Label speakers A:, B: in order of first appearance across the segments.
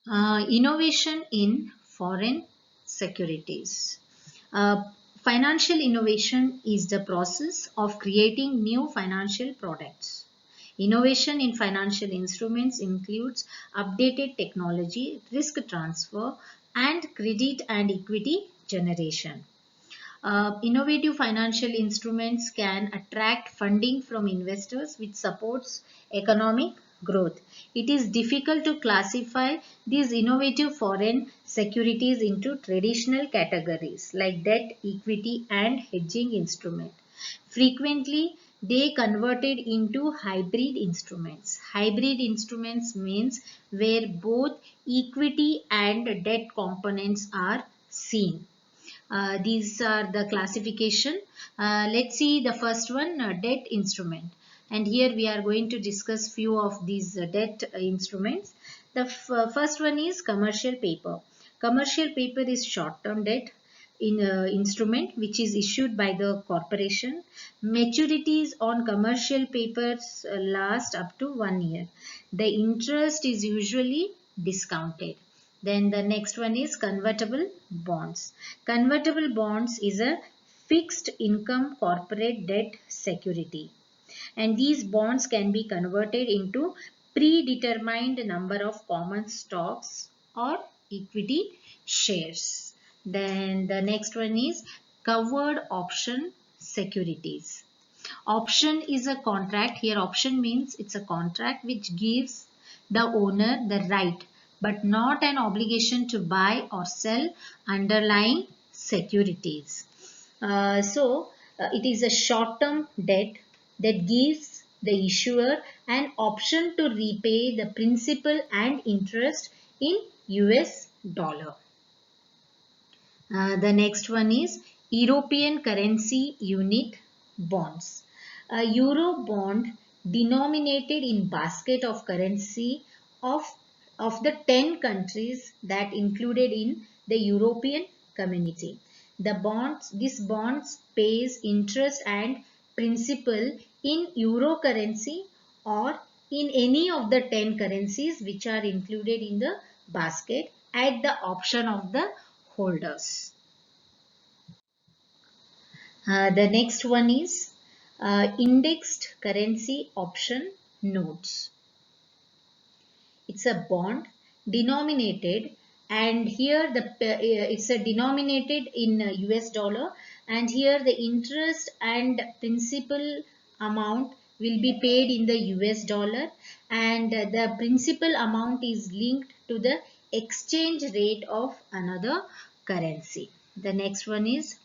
A: Innovation in foreign securities. Uh, Financial innovation is the process of creating new financial products. Innovation in financial instruments includes updated technology, risk transfer, and credit and equity generation. Innovative financial instruments can attract funding from investors, which supports economic growth. It is difficult to classify these innovative foreign securities into traditional categories like debt, equity, and hedging instrument. Frequently, they converted into hybrid instruments. Hybrid instruments means where both equity and debt components are seen. These are the classification. Let's see the first one, debt instrument. And here we are going to discuss few of these debt instruments. The first one is commercial paper. Commercial paper is short-term debt in instrument which is issued by the corporation. Maturities on commercial papers last up to 1 year. The interest is usually discounted. Then the next one is convertible bonds. Convertible bonds is a fixed income corporate debt security, and these bonds can be converted into predetermined number of common stocks or equity shares. Then the next one is covered option securities. Option is a contract. Here option means it's a contract which gives the owner the right but not an obligation to buy or sell underlying securities. It is a short-term debt that gives the issuer an option to repay the principal and interest in US dollar. The next one is European currency unit bonds. A euro bond denominated in basket of currency of, of the 10 countries that included in the European community. This bonds pays interest and principal in euro currency or in any of the 10 currencies which are included in the basket at the option of the holders. The next one is indexed currency option notes. It's a bond denominated, and here it's a denominated in US dollar, and here the interest and principal amount will be paid in the US dollar, and the principal amount is linked to the exchange rate of another currency. The next one is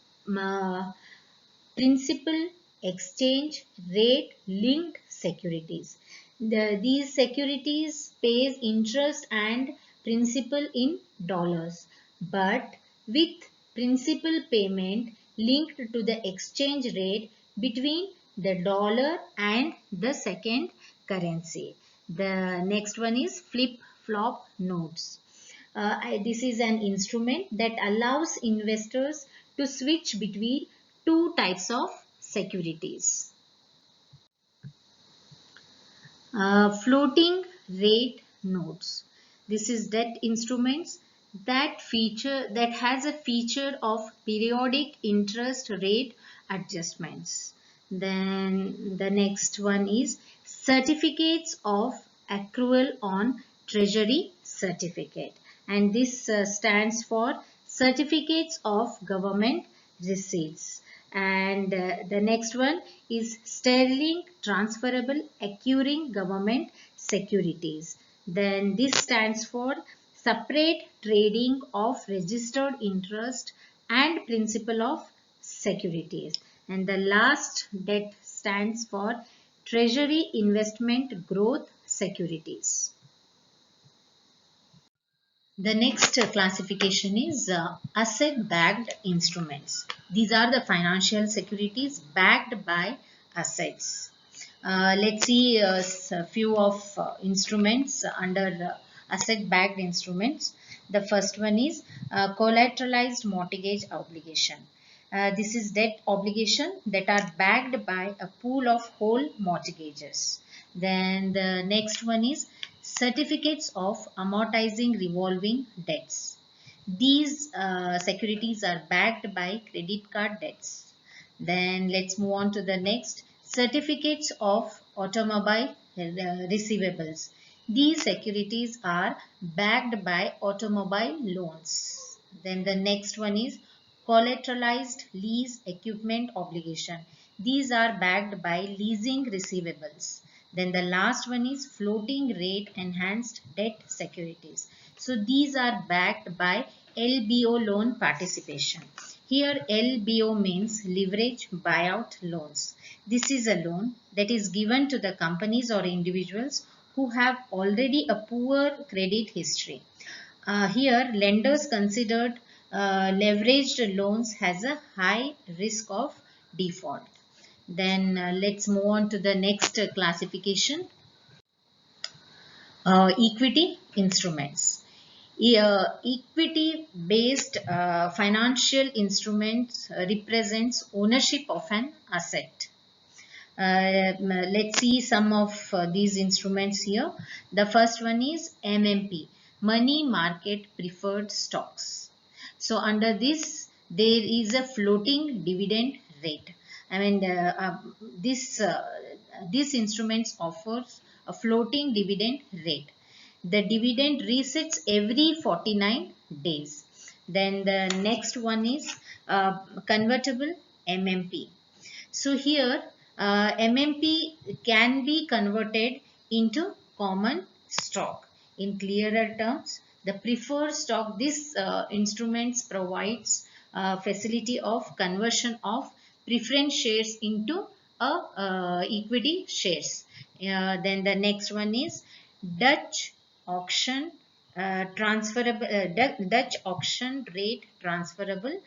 A: principal exchange rate linked securities. These securities pays interest and principal in dollars, but with principal payment linked to the exchange rate between the dollar and the second currency. The next one is flip-flop notes. This is an instrument that allows investors to switch between two types of securities. Floating rate notes. This is debt instruments that has a feature of periodic interest rate adjustments. Then the next one is certificates of accrual on treasury certificate, and this stands for certificates of government receipts. And the next one is sterling transferable accruing government securities. Then this stands for separate trading of registered interest and principal of securities. And the last debt stands for treasury investment growth securities. The next classification is asset-backed instruments. These are the financial securities backed by assets. Let's see a few of instruments under asset-backed instruments. The first one is collateralized mortgage obligation. This is debt obligation that are backed by a pool of whole mortgages. Then the next one is Certificates of amortizing revolving debts. These securities are backed by credit card debts. Then let's move on to the next. Certificates of automobile receivables. These securities are backed by automobile loans. Then the next one is collateralized lease equipment obligation. These are backed by leasing receivables. Then the last one is floating rate enhanced debt securities. So these are backed by LBO loan participation. Here LBO means leverage buyout loans. This is a loan that is given to the companies or individuals who have already a poor credit history. Here lenders considered leveraged loans has a high risk of default. Then let's move on to the next classification. Equity instruments. Equity based financial instruments represents ownership of an asset. Let's see some of these instruments here. The first one is MMP, money market preferred stocks. So under this there is a floating dividend rate. I mean this instruments offers a floating dividend rate. The dividend resets every 49 days. Then the next one is convertible MMP. So here MMP can be converted into common stock. In clearer terms, the preferred stock, this instruments provides facility of conversion of preference shares into equity shares. Then the next one is Dutch auction transferable Dutch auction rate transferable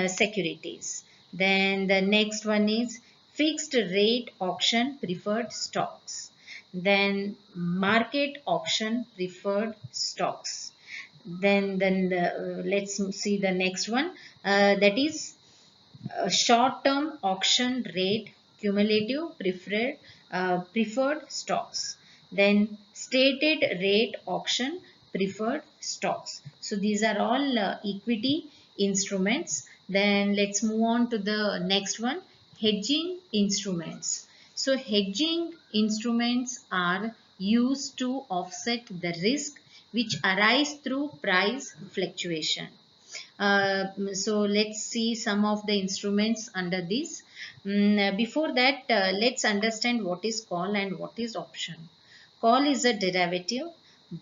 A: securities. Then the next one is fixed rate auction preferred stocks. Then market auction preferred stocks. Then let's see the next one, that is short-term auction rate cumulative preferred stocks. Then stated rate auction preferred stocks. So these are all equity instruments. Then let's move on to the next one, hedging instruments. So hedging instruments are used to offset the risk which arise through price fluctuation. So let's see some of the instruments under this. Before that, let's understand what is call and what is option. Call is a derivative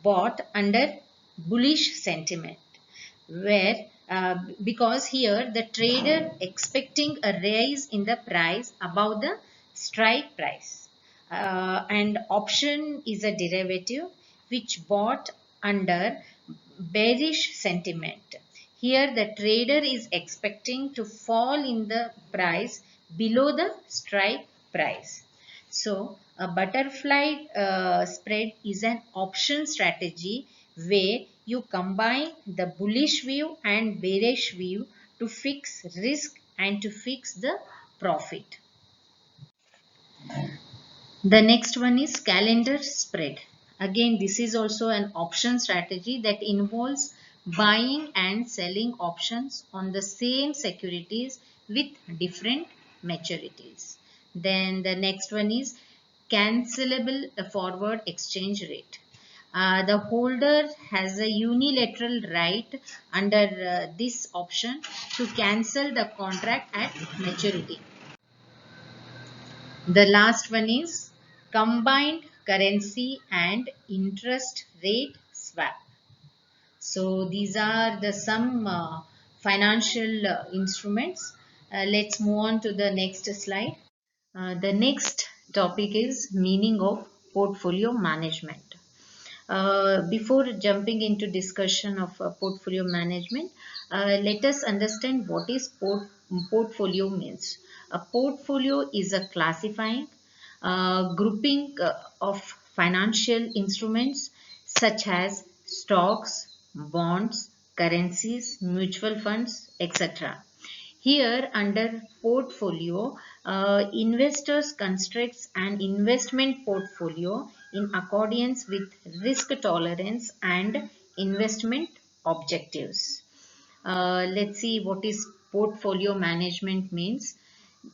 A: bought under bullish sentiment, where because here the trader expecting a rise in the price above the strike price, and option is a derivative which bought under bearish sentiment. Here the trader is expecting to fall in the price below the strike price. So a butterfly spread is an option strategy where you combine the bullish view and bearish view to fix risk and to fix the profit. The next one is calendar spread. Again, this is also an option strategy that involves buying and selling options on the same securities with different maturities. Then the next one is cancelable forward exchange rate. The holder has a unilateral right under this option to cancel the contract at maturity. The last one is combined currency and interest rate swap. So these are the some financial instruments. Let's move on to the next slide. The next topic is meaning of portfolio management. Before jumping into discussion of portfolio management, let us understand what is portfolio means. A portfolio is a classifying grouping of financial instruments such as stocks, bonds, currencies, mutual funds, etc. Here under portfolio, investors constructs an investment portfolio in accordance with risk tolerance and investment objectives. Let's see what is portfolio management means.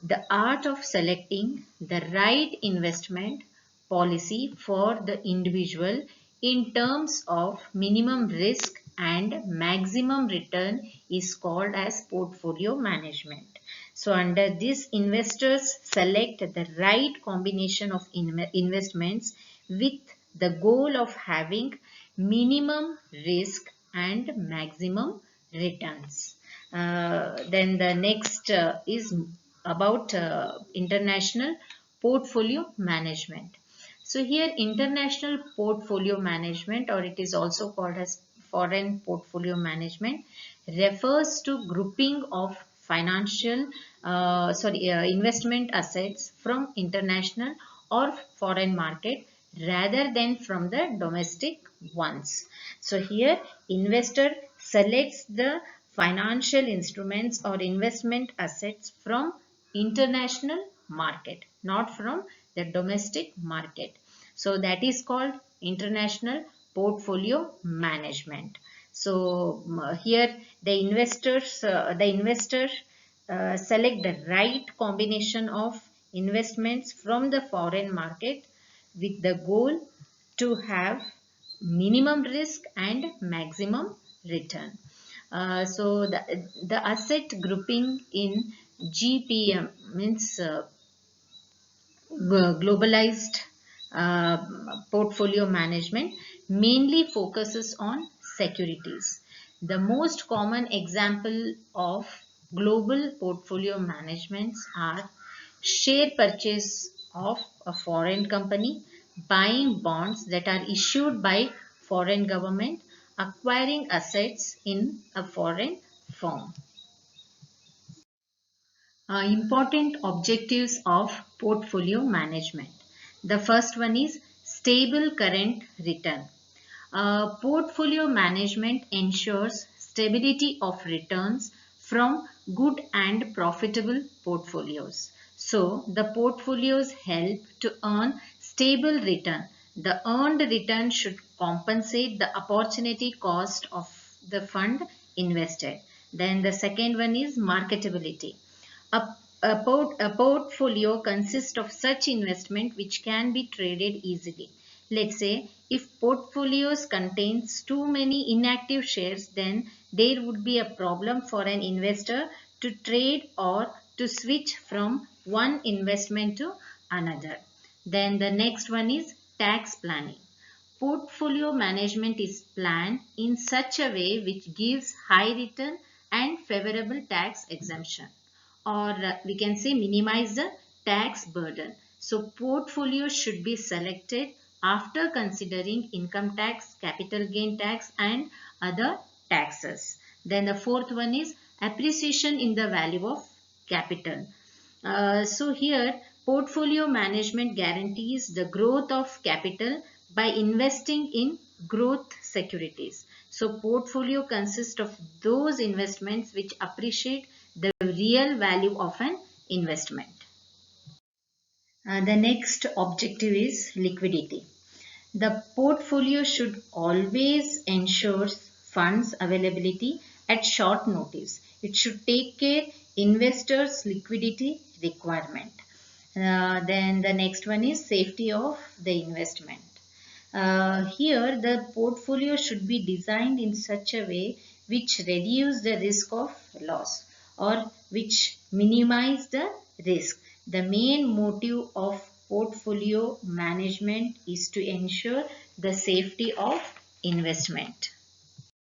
A: The art of selecting the right investment policy for the individual in terms of minimum risk and maximum return is called as portfolio management. So under this, investors select the right combination of investments with the goal of having minimum risk and maximum returns. Then the next is about international portfolio management. So here international portfolio management, or it is also called as foreign portfolio management, refers to grouping of investment assets from international or foreign market rather than from the domestic ones. So here investor selects the financial instruments or investment assets from international market, not from the domestic market. So that is called international portfolio management. So here the investor select the right combination of investments from the foreign market with the goal to have minimum risk and maximum return. So the asset grouping in GPM means globalized uh, portfolio management mainly focuses on securities. The most common example of global portfolio managements are share purchase of a foreign company, buying bonds that are issued by foreign government, acquiring assets in a foreign firm. Important objectives of portfolio management. The first one is stable current return. Portfolio management ensures stability of returns from good and profitable portfolios. So, the portfolios help to earn stable return. The earned return should compensate the opportunity cost of the fund invested. Then the second one is marketability. A, a portfolio consists of such investment which can be traded easily. Let's say if portfolios contains too many inactive shares, then there would be a problem for an investor to trade or to switch from one investment to another. Then the next one is tax planning. Portfolio management is planned in such a way which gives high return and favorable tax exemption, or we can say minimize the tax burden. So portfolio should be selected after considering income tax, capital gain tax and other taxes. Then the fourth one is appreciation in the value of capital. So here portfolio management guarantees the growth of capital by investing in growth securities. So portfolio consists of those investments which appreciate the real value of an investment. The next objective is liquidity. The portfolio should always ensure funds availability at short notice. It should take care investors' liquidity requirement. Then the next one is safety of the investment. Here the portfolio should be designed in such a way which reduce the risk of loss or which minimize the risk. The main motive of portfolio management is to ensure the safety of investment.